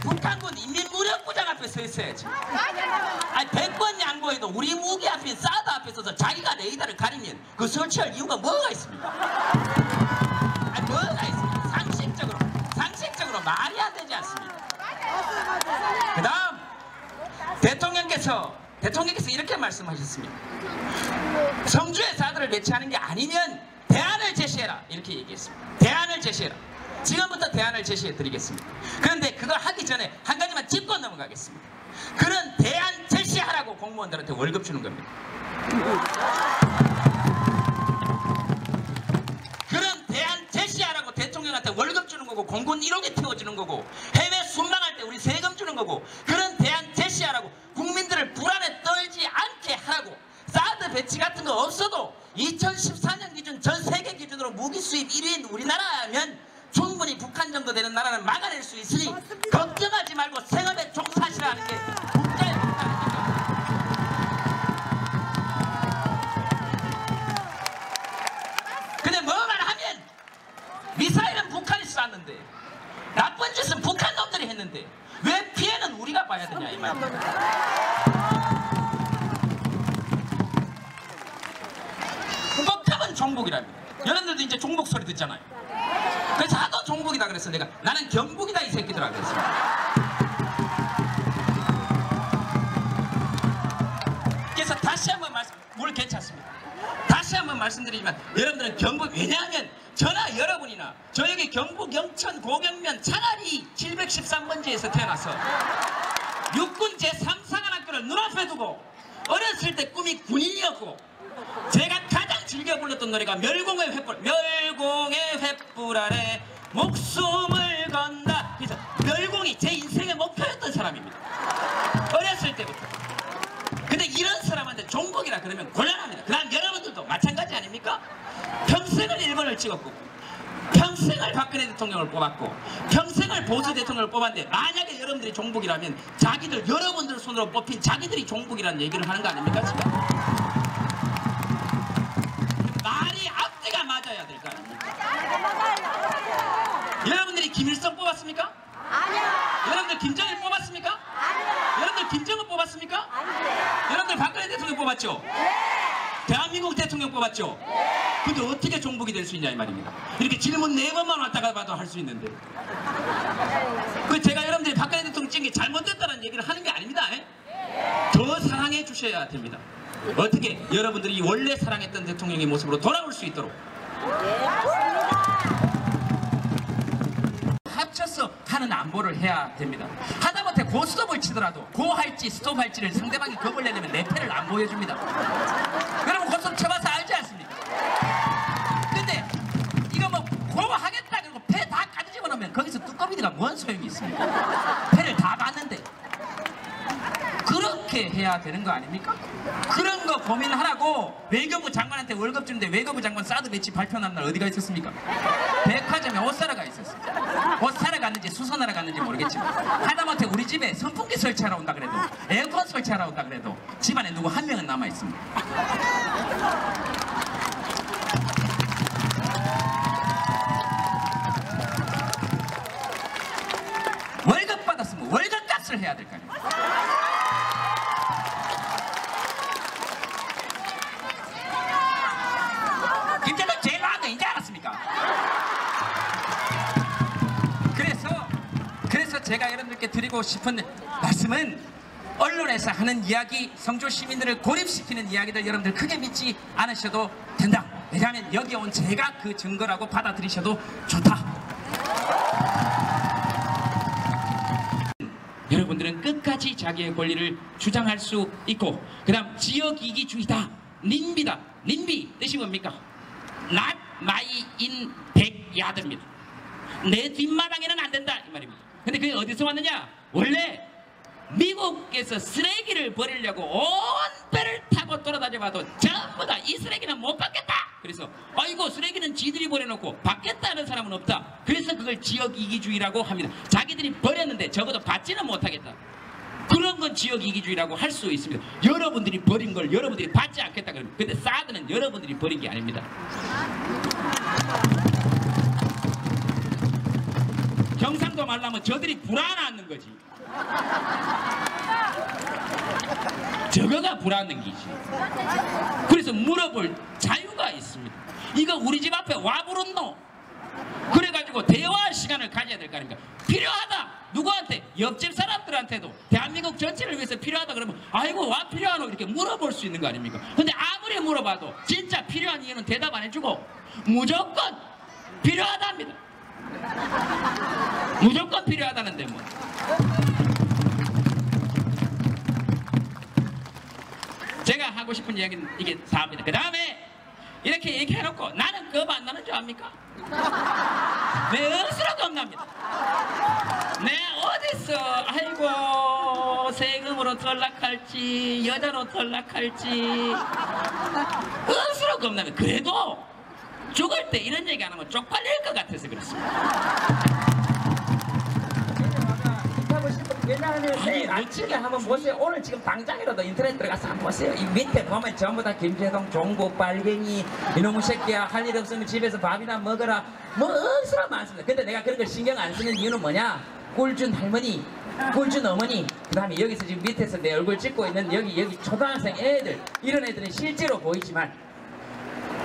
북한군 인민무력부장 앞에 서 있어야지. 아니 100번 양보해도 우리 무기 앞에 사드 앞에 서서 자기가 레이더를 가리면 그 설치할 이유가 뭐가 있습니까? 아니 뭐가 있습니까? 상식적으로 말이 안 되지 않습니까? 그 다음 대통령께서 이렇게 말씀하셨습니다. 성주에 사드를 배치하는 게 아니면 대안을 제시해라 이렇게 얘기했습니다. 대안을 제시해라. 지금부터 대안을 제시해 드리겠습니다. 그런데 그걸 하기 전에 한 가지만 짚고 넘어가겠습니다. 그런 대안 제시하라고 공무원들한테 월급 주는 겁니다. 그런 대안 제시하라고 대통령한테 월급 주는 거고 공군 1호기 태워주는 거고 해외 순방할 때 우리 세금 주는 거고 그런 대안 제시하라고 국민들을 불안에 떨지 않게 하라고 사드 배치 같은 거 없어도 2014년 기준 전 세계 기준으로 무기 수입 1위인 우리나라면 충분히 북한 정도 되는 나라는 막아낼 수 있으니 걱정하지 말고 생업에 종사하시라는 게 국가의 목표입니다. 근데 뭐만 하면 미사일은 북한이 쐈는데 나쁜 짓은 북한 놈들이 했는데 왜 피해는 우리가 봐야 되냐 이 말입니다. 복합은 종북이랍니다. 여러분들도 이제 종북 소리 듣잖아요. 그래서 하도 종북이다 그래서 내가 나는 경북이다 이 새끼들아 그랬어. 그래서 다시 한번 뭘 괜찮습니다. 다시 한번 말씀드리지만 여러분들은 경북 왜냐하면 저나 여러분이나 저 여기 경북 영천 고경면 창안이 713번지에서 태어나서 육군 제3사관학교를 눈앞에 두고 어렸을 때 꿈이 군인이었고 제가 가장 즐겨 불렀던 노래가 멸공의 횃불 아래 목숨을 건다. 그래서 멸공이 제 인생의 목표였던 사람입니다. 어렸을 때부터. 근데 이런 사람한테 종북이라 그러면 곤란합니다. 그 다음 여러분들도 마찬가지 아닙니까? 평생을 일본을 찍었고 평생을 박근혜 대통령을 뽑았고 평생을 보수 대통령을 뽑았는데 만약에 여러분들이 종북이라면 자기들 여러분들 손으로 뽑힌 자기들이 종북이라는 얘기를 하는 거 아닙니까 지금? 말이 앞뒤가 맞아야 될 거 아닙니까? 여러분들이 김일성 뽑았습니까? 아니요. 여러분들 김정일 뽑았습니까? 아니요. 여러분들 김정은 뽑았습니까? 아니요. 여러분들 박근혜 대통령 뽑았죠? 네. 대한민국 대통령 뽑았죠? 네. 근데 어떻게 종북이 될 수 있냐 이 말입니다. 이렇게 질문 4번만 왔다가 봐도 할 수 있는데 그 제가 여러분들이 박근혜 대통령 찍은 게 잘못됐다는 얘기를 하는 게 아닙니다. 더 사랑해 주셔야 됩니다. 어떻게 여러분들이 원래 사랑했던 대통령의 모습으로 돌아올 수 있도록 합쳐서 하는 안보를 해야 됩니다. 하다못해 고스톱을 치더라도 고할지 스톱할지를 상대방이 겁을 내려면 내 패를 안 보여줍니다. 여러분 고스톱 쳐봐서 알지 않습니까? 근데 이거 뭐 고하겠다 그러고 패 다 가지고 놓으면 거기서 뚜껑이가 뭔 소용이 있습니까? 패를 다 봤는데 그렇게 해야 되는 거 아닙니까? 그런 거 고민하라고 외교부 장관한테 월급 주는데 외교부 장관 사드 배치 발표한 날 어디가 있었습니까? 백화점에 옷 사러 가 있었어요. 옷 사러 갔는지 수선하러 갔는지 모르겠지만 하다못해 우리 집에 선풍기 설치하러 온다 그래도 에어컨 설치하러 온다 그래도 집안에 누구 한 명은 남아 있습니다. 월급 받았으면 월급값을 해야 될 거 아니에요. 김정은 제일 나은 거 이제 알았습니까? 그래서 제가 여러분들께 드리고 싶은 말씀은 언론에서 하는 이야기, 성주 시민들을 고립시키는 이야기들 여러분들 크게 믿지 않으셔도 된다. 왜냐하면 여기 온 제가 그 증거라고 받아들이셔도 좋다. 여러분들은 끝까지 자기의 권리를 주장할 수 있고 그 다음 지역이기주의다. 님비다. 님비 뜻이 뭡니까? Not my in backyard입니다. 내 뒷마당에는 안 된다 이 말입니다. 근데 그게 어디서 왔느냐? 원래 미국에서 쓰레기를 버리려고 온 배를 타고 돌아다녀봐도 전부 다 이 쓰레기는 못 받겠다. 그래서 아이고 쓰레기는 지들이 버려놓고 받겠다는 사람은 없다. 그래서 그걸 지역이기주의라고 합니다. 자기들이 버렸는데 적어도 받지는 못하겠다. 그런 건 지역이기주의라고 할 수 있습니다. 여러분들이 버린 걸 여러분들이 받지 않겠다 그럽니다. 근데 사드는 여러분들이 버린 게 아닙니다. 경상도 말로 하면 저들이 불안하는 거지. 저거가 불안한 기지. 그래서 물어볼 자유가 있습니다. 이거 우리 집 앞에 와 부른노? 그래가지고 대화 시간을 가져야 될 거 아닙니까? 필요하다. 누구한테? 옆집 사람들한테도 대한민국 전체를 위해서 필요하다 그러면 아이고 와 필요하노? 이렇게 물어볼 수 있는 거 아닙니까? 근데 아무리 물어봐도 진짜 필요한 이유는 대답 안 해주고 무조건 필요하답니다. 무조건 필요하다는데 뭐. 제가 하고 싶은 이야기는 이게 다입니다. 그 다음에 이렇게 얘기해놓고 나는 겁 안 나는 줄 압니까? 내 억수로 겁납니다. 내 어디서 아이고 세금으로 탈락할지 여자로 탈락할지 억수로 겁납니다. 그래도 죽을 때 이런 얘기 안 하면 쪽팔릴 것 같아서 그렇습니다. 왜냐하면 내일 아침에 한번 보세요. 오늘 지금 당장이라도 인터넷 들어가서 한번 보세요. 이 밑에 보면 전부 다 김재동, 종국, 빨갱이 이놈의 새끼야 할 일 없으면 집에서 밥이나 먹어라 뭐 억수로 많습니다. 근데 내가 그런 걸 신경 안 쓰는 이유는 뭐냐? 꿀준 할머니, 꿀준 어머니, 그 다음에 여기서 지금 밑에서 내 얼굴 찍고 있는 여기 초등학생 애들, 이런 애들은 실제로 보이지만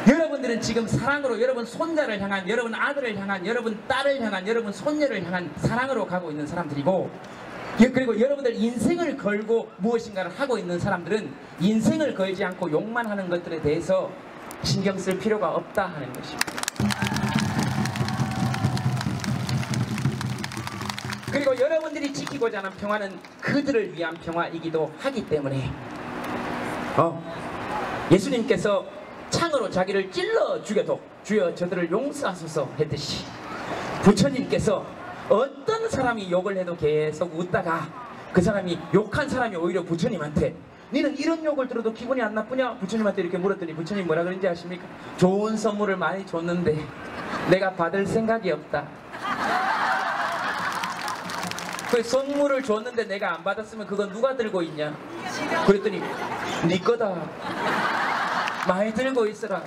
여러분들은 지금 사랑으로 여러분 손자를 향한, 여러분 아들을 향한, 여러분 딸을 향한, 여러분 손녀를 향한 사랑으로 가고 있는 사람들이고, 그리고 여러분들 인생을 걸고 무엇인가를 하고 있는 사람들은 인생을 걸지 않고 욕만 하는 것들에 대해서 신경 쓸 필요가 없다 하는 것입니다. 그리고 여러분들이 지키고자 하는 평화는 그들을 위한 평화이기도 하기 때문에 예수님께서 창으로 자기를 찔러 죽여도 주여 저들을 용서하소서 했듯이 부처님께서 어떤 사람이 욕을 해도 계속 웃다가 그 사람이 욕한 사람이 오히려 부처님한테 너는 이런 욕을 들어도 기분이 안 나쁘냐? 부처님한테 이렇게 물었더니 부처님 뭐라 그런지 아십니까? 좋은 선물을 많이 줬는데 내가 받을 생각이 없다. 그 선물을 줬는데 내가 안 받았으면 그건 누가 들고 있냐? 그랬더니 네 거다. 많이 들고 있어라.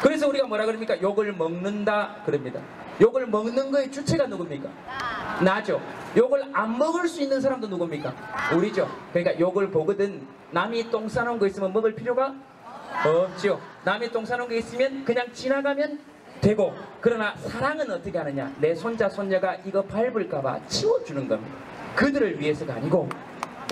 그래서 우리가 뭐라 그럽니까? 욕을 먹는다 그럽니다. 욕을 먹는 거의 주체가 누굽니까? 나죠. 욕을 안 먹을 수 있는 사람도 누굽니까? 우리죠. 그러니까 욕을 보거든 남이 똥 싸놓은 거 있으면 먹을 필요가 없죠. 남이 똥 싸놓은 거 있으면 그냥 지나가면 되고, 그러나 사랑은 어떻게 하느냐? 내 손자 손녀가 이거 밟을까봐 치워주는 겁니다. 그들을 위해서가 아니고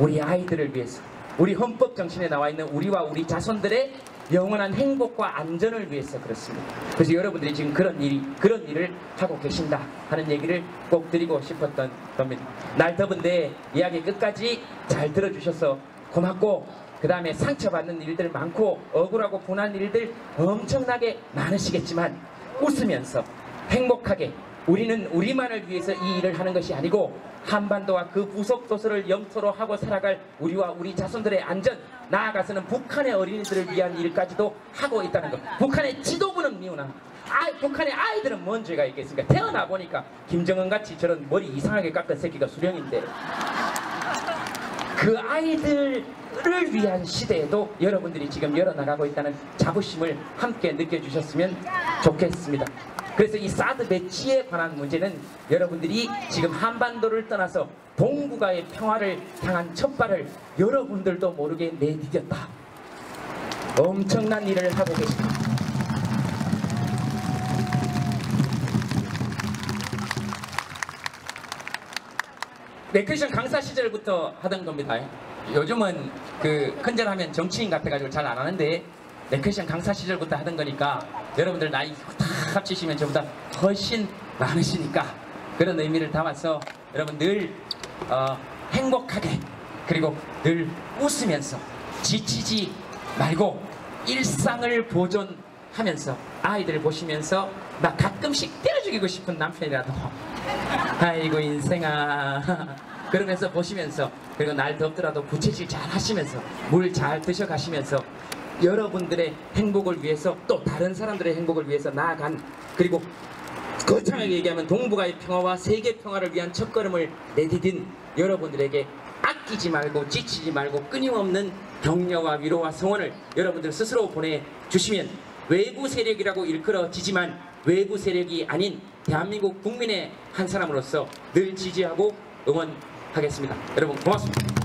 우리 아이들을 위해서, 우리 헌법 정신에 나와 있는 우리와 우리 자손들의 영원한 행복과 안전을 위해서 그렇습니다. 그래서 여러분들이 지금 그런 일을 하고 계신다 하는 얘기를 꼭 드리고 싶었던 겁니다. 날 더운데 이야기 끝까지 잘 들어주셔서 고맙고, 그 다음에 상처받는 일들 많고 억울하고 분한 일들 엄청나게 많으시겠지만 웃으면서 행복하게, 우리는 우리만을 위해서 이 일을 하는 것이 아니고 한반도와 그 부속도서를 영토로 하고 살아갈 우리와 우리 자손들의 안전, 나아가서는 북한의 어린이들을 위한 일까지도 하고 있다는 것. 북한의 지도부는 미우나 북한의 아이들은 뭔 죄가 있겠습니까? 태어나 보니까 김정은같이 저런 머리 이상하게 깎은 새끼가 수령인데, 그 아이들을 위한 시대에도 여러분들이 지금 열어나가고 있다는 자부심을 함께 느껴주셨으면 좋겠습니다. 그래서 이 사드 배치에 관한 문제는 여러분들이 지금 한반도를 떠나서 동북아의 평화를 향한 첫발을 여러분들도 모르게 내디뎠다. 엄청난 일을 하고 계십니다. 레크레이션 강사 시절부터 하던 겁니다. 요즘은 그 큰절하면 정치인 같아가지고 잘 안 하는데 레크레이션 강사 시절부터 하던 거니까 여러분들 나이 다 합치시면 저보다 훨씬 많으시니까 그런 의미를 담아서 여러분 늘 행복하게, 그리고 늘 웃으면서 지치지 말고 일상을 보존하면서 아이들 보시면서 나 가끔씩 때려 죽이고 싶은 남편이라도 아이고 인생아 그러면서 보시면서, 그리고 날 덥더라도 부채질 잘 하시면서 물 잘 드셔 가시면서 여러분들의 행복을 위해서, 또 다른 사람들의 행복을 위해서 나아간, 그리고 거창하게 얘기하면 동북아의 평화와 세계 평화를 위한 첫걸음을 내디딘 여러분들에게 아끼지 말고 지치지 말고 끊임없는 격려와 위로와 성원을 여러분들 스스로 보내주시면 외부 세력이라고 일컬어지지만 외부 세력이 아닌 대한민국 국민의 한 사람으로서 늘 지지하고 응원하겠습니다. 여러분 고맙습니다.